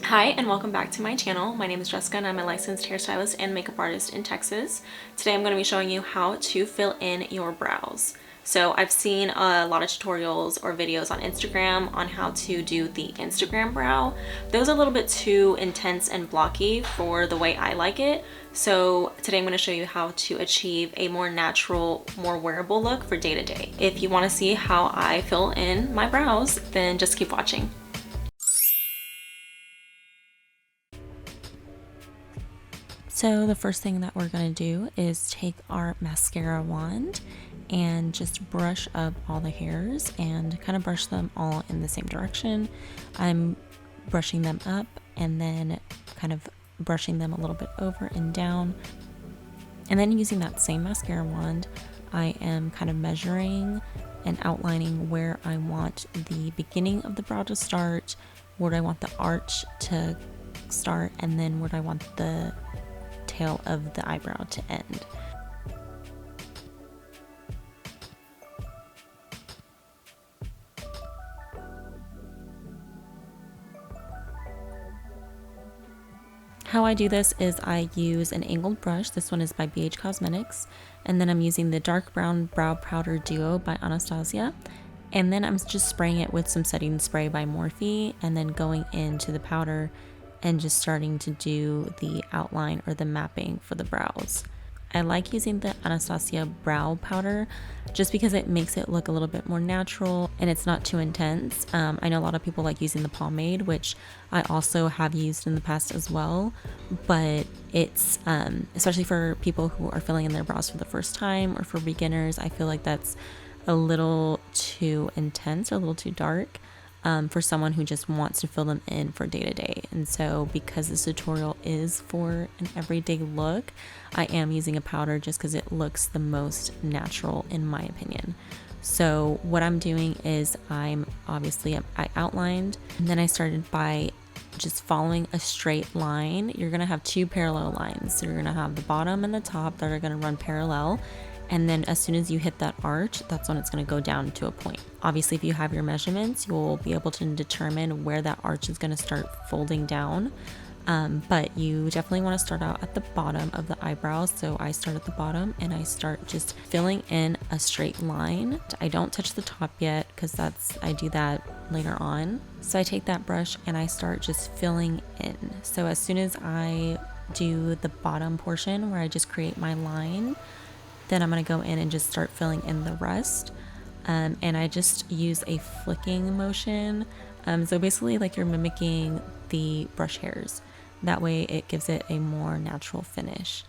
Hi and welcome back to my channel. My name is Jessica and I'm a licensed hairstylist and makeup artist in Texas. Today I'm going to be showing you how to fill in your brows. So I've seen a lot of tutorials or videos on Instagram on how to do the Instagram brow. Those are a little bit too intense and blocky for the way I like it. So today I'm going to show you how to achieve a more natural, more wearable look for day to day. If you want to see how I fill in my brows, then just keep watching. So the first thing that we're going to do is take our mascara wand and just brush up all the hairs and kind of brush them all in the same direction. I'm brushing them up and then kind of brushing them a little bit over and down. And then using that same mascara wand, I am kind of measuring and outlining where I want the beginning of the brow to start, where I want the arch to start, and then where I want the tail of the eyebrow to end. How I do this is I use an angled brush. This one is by BH Cosmetics, and then I'm using the dark brown brow powder duo by Anastasia, and then I'm just spraying it with some setting spray by Morphe, and then going into the powder and just starting to do the outline or the mapping for the brows. I like using the Anastasia brow powder just because it makes it look a little bit more natural and it's not too intense. I know a lot of people like using the pomade, which I also have used in the past as well, but it's especially for people who are filling in their brows for the first time or for beginners, I feel like that's a little too intense or a little too dark. For someone who just wants to fill them in for day to day. And so because this tutorial is for an everyday look, I am using a powder just because it looks the most natural in my opinion. So what I'm doing is I outlined, and then I started by just following a straight line. You're gonna have two parallel lines. So you're gonna have the bottom and the top that are gonna run parallel. And then as soon as you hit that arch, that's when it's going to go down to a point. Obviously, if you have your measurements, you'll be able to determine where that arch is going to start folding down. But you definitely want to start out at the bottom of the eyebrow. So I start at the bottom and I start just filling in a straight line. I don't touch the top yet because I do that later on. So I take that brush and I start just filling in. So as soon as I do the bottom portion where I just create my line, then I'm going to go in and just start filling in the rest. And I just use a flicking motion. So basically like you're mimicking the brush hairs. That way it gives it a more natural finish.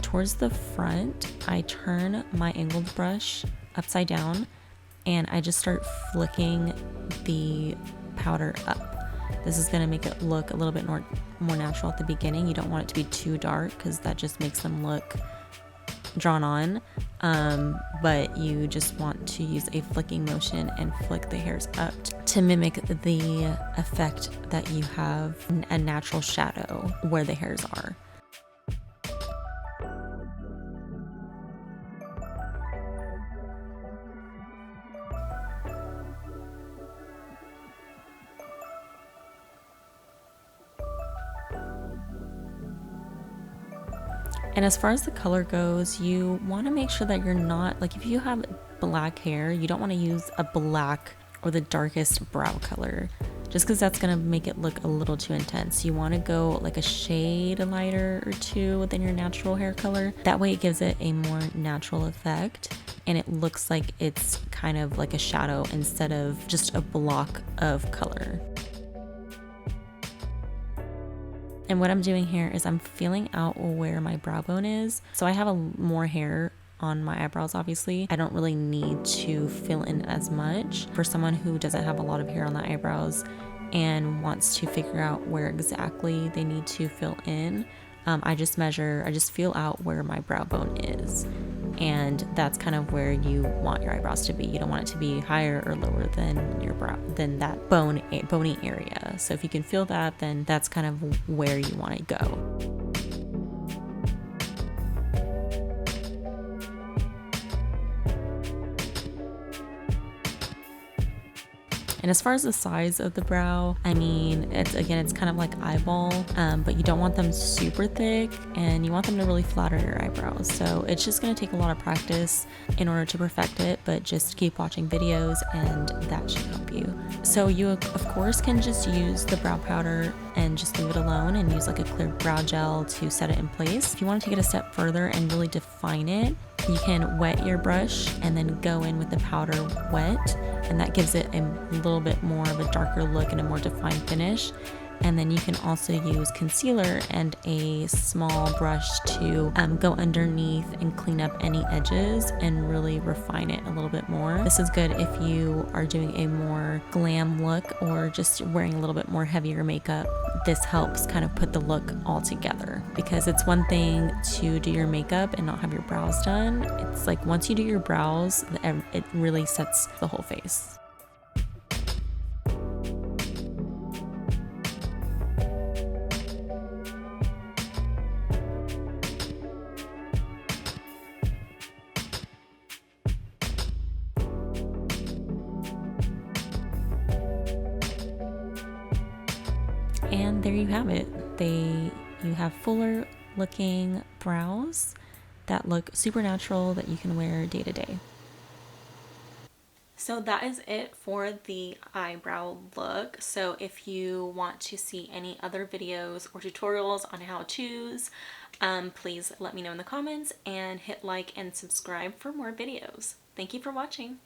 Towards the front, I turn my angled brush upside down and I just start flicking the powder up. This is going to make it look a little bit more natural at the beginning. You don't want it to be too dark because that just makes them look drawn on, but you just want to use a flicking motion and flick the hairs up to mimic the effect that you have a natural shadow where the hairs are. And as far as the color goes, you want to make sure that you're not, like if you have black hair, you don't want to use a black or the darkest brow color. just because that's going to make it look a little too intense. You want to go like a shade lighter or two than your natural hair color. That way it gives it a more natural effect and it looks like it's kind of like a shadow instead of just a block of color. And what I'm doing here is I'm feeling out where my brow bone is. So I have more hair on my eyebrows, obviously. I don't really need to fill in as much. For someone who doesn't have a lot of hair on the eyebrows and wants to figure out where exactly they need to fill in, I just feel out where my brow bone is. And that's kind of where you want your eyebrows to be. You don't want it to be higher or lower than your brow, than that bony area. So if you can feel that, then that's kind of where you want to go. And as far as the size of the brow, I mean, it's kind of like eyeball, but you don't want them super thick and you want them to really flatter your eyebrows. So it's just going to take a lot of practice in order to perfect it, but just keep watching videos and that should help you. So you, of course, can just use the brow powder and just leave it alone and use like a clear brow gel to set it in place. If you want to take it a step further and really define it, you can wet your brush and then go in with the powder wet, and that gives it a little bit more of a darker look and a more defined finish. And then you can also use concealer and a small brush to go underneath and clean up any edges and really refine it a little bit more. This is good if you are doing a more glam look or just wearing a little bit more heavier makeup. This helps kind of put the look all together, because it's one thing to do your makeup and not have your brows done. It's like once you do your brows, it really sets the whole face. And there you have it. You have fuller looking brows that look super natural that you can wear day to day. So that is it for the eyebrow look. So if you want to see any other videos or tutorials on how-tos, please let me know in the comments and hit like and subscribe for more videos. Thank you for watching.